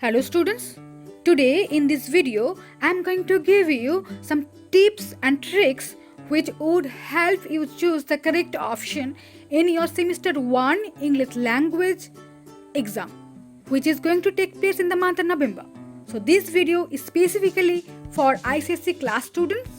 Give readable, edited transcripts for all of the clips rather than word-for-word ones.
Hello students, today in this video I am going to give you some tips and tricks which would help you choose the correct option in your semester 1 English language exam which is going to take place in the month of November. So this video is specifically for Icse class students,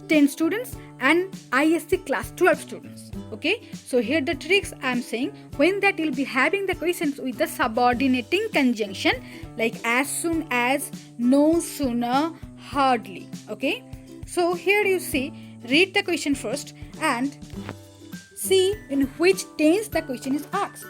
10 students and ISC class 12 students. Okay, so here the tricks I am saying when that you'll be having the questions with the subordinating conjunction like as soon as, no sooner, hardly. Okay, so here you see, read the question first and see in which tense the question is asked.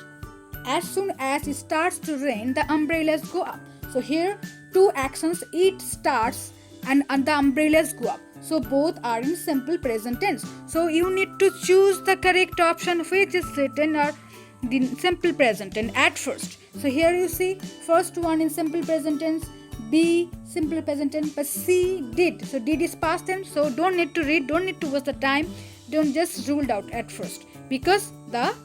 As soon as it starts to rain, the umbrellas go up. So here two actions, it starts and the umbrellas go up. So both are in simple present tense. So you need to choose the correct option which is written or the simple present tense at first. So here you see first one in simple present tense, B simple present tense, but C did. So did is past tense. So don't need to read, don't need to waste the time. Don't just ruled out at first because the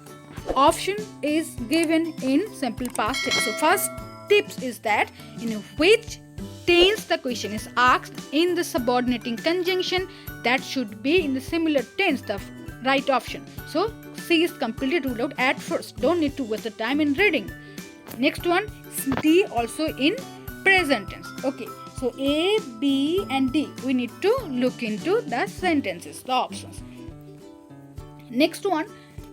option is given in simple past tense. So first tips is that in which tense the question is asked in the subordinating conjunction, that should be in the similar tense, the right option. So C is completely ruled out at first. Don't need to waste the time in reading. Next one, D also in present tense. Okay, so A, B and D, we need to look into the sentences, the options. Next one,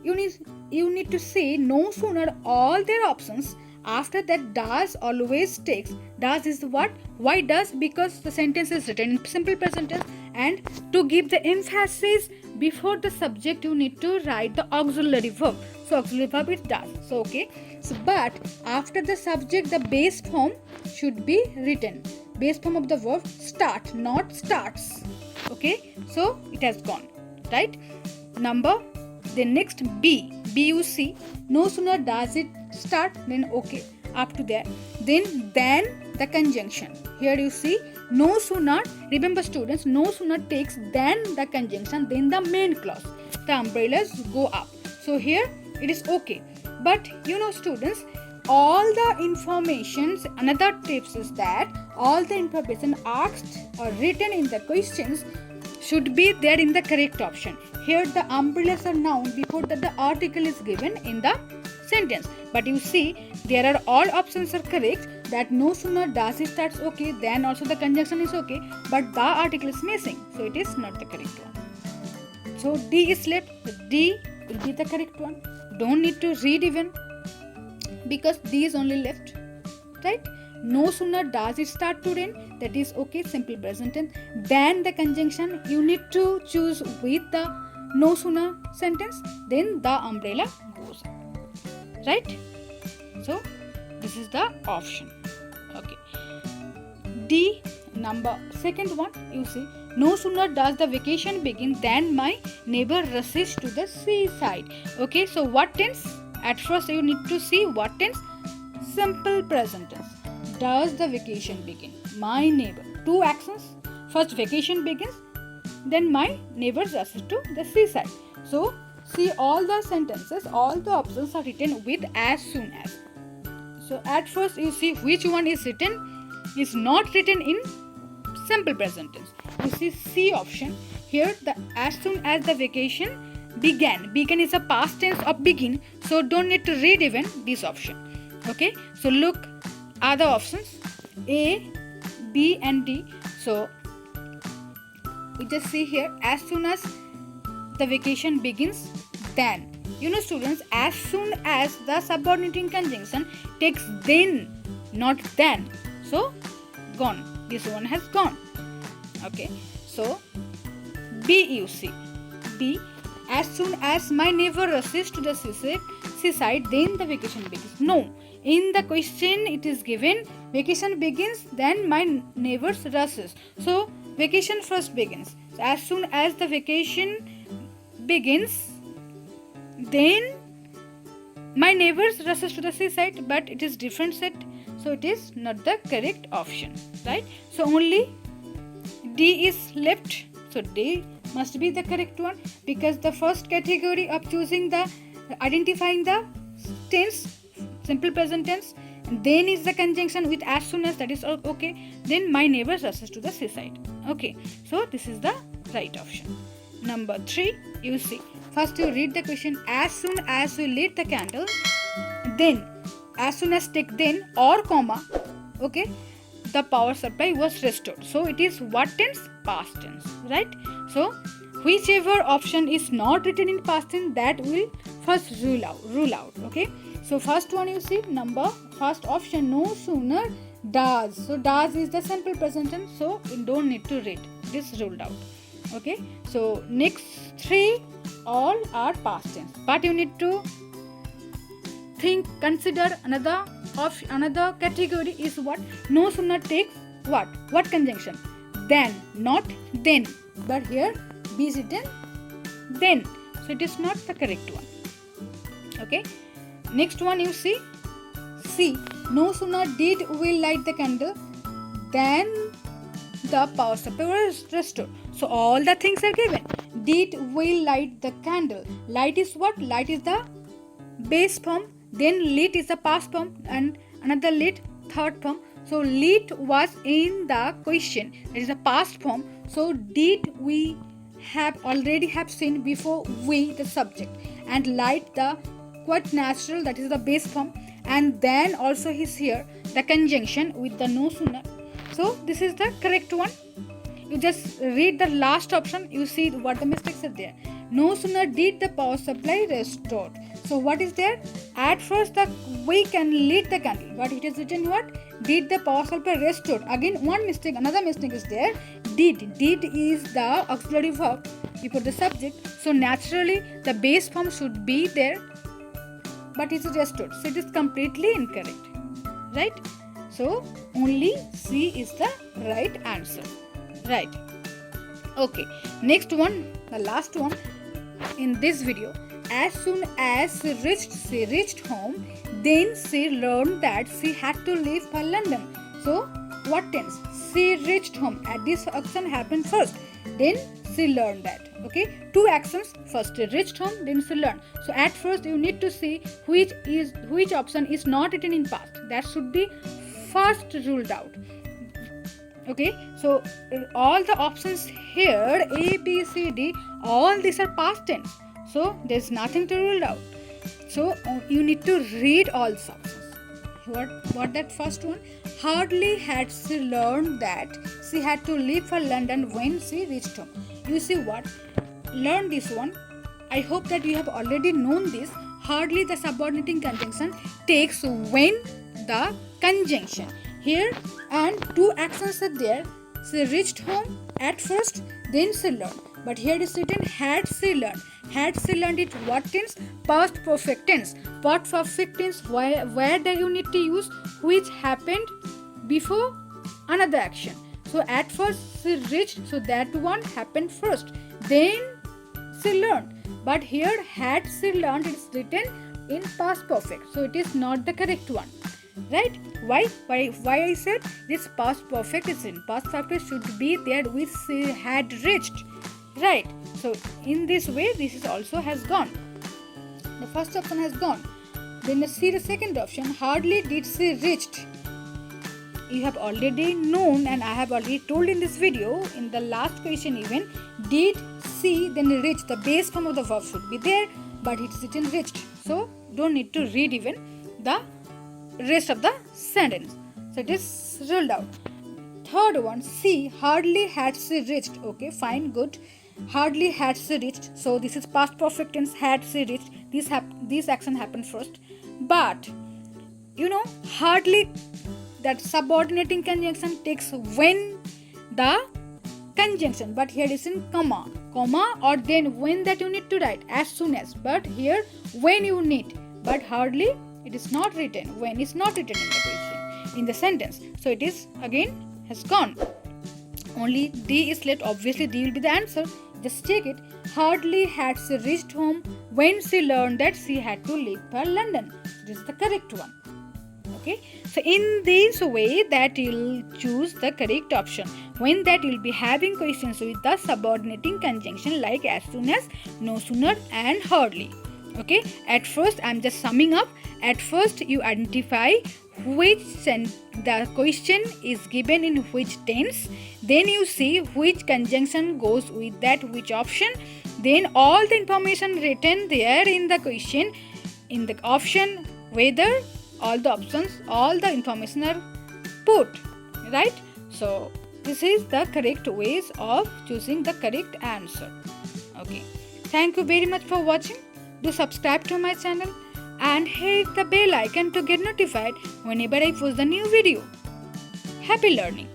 you need to say no sooner all their options. After that, does always takes. Does is what? Why does? Because the sentence is written in simple present tense, and to give the emphasis before the subject, you need to write the auxiliary verb. So auxiliary verb is does. So okay. So but after the subject, the base form should be written. Base form of the verb start, not starts. Okay. So it has gone. Right. Then next B. B you see. No sooner does it start, then okay, up to there. Then the conjunction. Here you see no sooner, remember students, no sooner takes then the conjunction, then the main clause. The umbrellas go up. So here it is okay. But you know students, all the informations, another tips is that all the information asked or written in the questions should be there in the correct option. Here the umbrellas are noun before that the article is given in the sentence. But you see there are all options are correct, that no sooner does it starts okay, then also the conjunction is okay, but the article is missing. So it is not the correct one. So D is left. D will be the correct one. Don't need to read even because D is only left. Right? No sooner does it start to rain, that is okay, simple present tense. Then the conjunction you need to choose with the no sooner sentence, then the umbrella goes up. Right? So this is the option. Okay. D second one, you see no sooner does the vacation begin than my neighbor rushes to the seaside. Okay, so what tense? At first you need to see what tense? Simple present tense. Does the vacation begin? My neighbor. Two actions. First vacation begins, then my neighbor rushes to the seaside. So see all the sentences, all the options are written with as soon as. So at first you see which one is written, is not written in simple present tense. You see C option. Here the as soon as the vacation began. Began is a past tense of begin. So don't need to read even this option. Okay. So look other options A, B and D. So we just see here as soon as the vacation begins, then. You know students, as soon as the subordinating conjunction takes then, not then. So gone. This one has gone. Okay. So B you see. B, as soon as my neighbor rushes to the seaside, then the vacation begins. No. In the question it is given vacation begins, then my neighbor rushes. So vacation first begins. So as soon as the vacation begins, then my neighbors rushes to the seaside, but it is different set. So it is not the correct option. Right? So only D is left. So D must be the correct one because the first category of choosing the identifying the tense, simple present tense, Then is the conjunction with as soon as, that is okay. Then my neighbor rushes to the seaside. Okay, so this is the right option. Number 3, you see. First you read the question. As soon as you lit the candle, then, as soon as take then or comma, okay, the power supply was restored. So it is what tense? Past tense, right? So whichever option is not written in past tense, that will first rule out. Okay, so first one you see, first option, no sooner does. So does is the simple present tense, so you don't need to read, it is ruled out. Okay, so next 3 all are past tense, but you need to consider another category is what? No sooner takes what conjunction? Then, not then, but here B is written then, so it is not the correct one. Okay, next one you see, no sooner did we light the candle than the power supply was restored. So all the things are given. Did we light the candle? Light is what? Light is the base form, then lit is the past form, and another lit third form. So lit was in the question, it is a past form. So did we already have seen before we the subject, and light the quite natural, that is the base form, and then also is here the conjunction with the no sooner. So this is the correct one. You just read the last option, you see what the mistakes are there. No sooner did the power supply restored. So what is there? At first we can lit the candle, but it is written what? Did the power supply restored. Again another mistake is there. Did is the auxiliary verb before the subject, so naturally the base form should be there, but it is restored, so it is completely incorrect, right? So only C is the right answer, right? Okay, next one, the last one in this video. As soon as she reached home, then she learned that she had to leave for London. So what tense? She reached home, and this action happened first, then she learned that. Okay, 2 actions, first she reached home, then she learned. So at first you need to see which option is not written in past, that should be first ruled out. Okay, so all the options here, A, B, C, D, all these are past tense, so there's nothing to rule out. So you need to read all options. What that first one? Hardly had she learned that she had to leave for London when she reached home. You see what? Learn this one. I hope that you have already known this. Hardly the subordinating conjunction takes when the conjunction. Here, and 2 actions are there. She reached home at first, then she learned. But here it is written had she learned. Had she learned it what tense? Past perfect tense. Past perfect tense where do you need to use which happened before another action. So at first she reached, so that one happened first. Then she learned. But here had she learned, it is written in past perfect. So it is not the correct one. Right? Why I said this past perfect is in past perfect should be there which she had reached. Right? So in this way this is also has gone. The first option has gone. Then see the second option. Hardly did she reached. You have already known, and I have already told in this video, in the last question even, did she then reach, the base form of the verb should be there, but it's written reached. So don't need to read even the rest of the sentence. So it is ruled out. Third one, C, hardly had she reached. Okay, fine, good. Hardly had she reached. So this is past perfect tense, had she reached. This action happened first. But, hardly, that subordinating conjunction takes when the conjunction. But here it is in comma, or then when that you need to write as soon as. But here when you need. But hardly, it is not written. When is not written in the question, in the sentence. So it is again has gone. Only D is left. Obviously D will be the answer. Just check it. Hardly had she reached home when she learned that she had to leave for London. This is the correct one. Okay. So in this way that you'll choose the correct option. When that you'll be having questions with the subordinating conjunction like as soon as, no sooner and hardly. Okay, at first I'm just summing up. At first you identify the question is given in which tense, then you see which conjunction goes with that which option, then all the information written there in the question, in the option, whether all the information are put, right? So this is the correct ways of choosing the correct answer. Okay, thank you very much for watching. Do subscribe to my channel and hit the bell icon to get notified whenever I post the new video. Happy learning!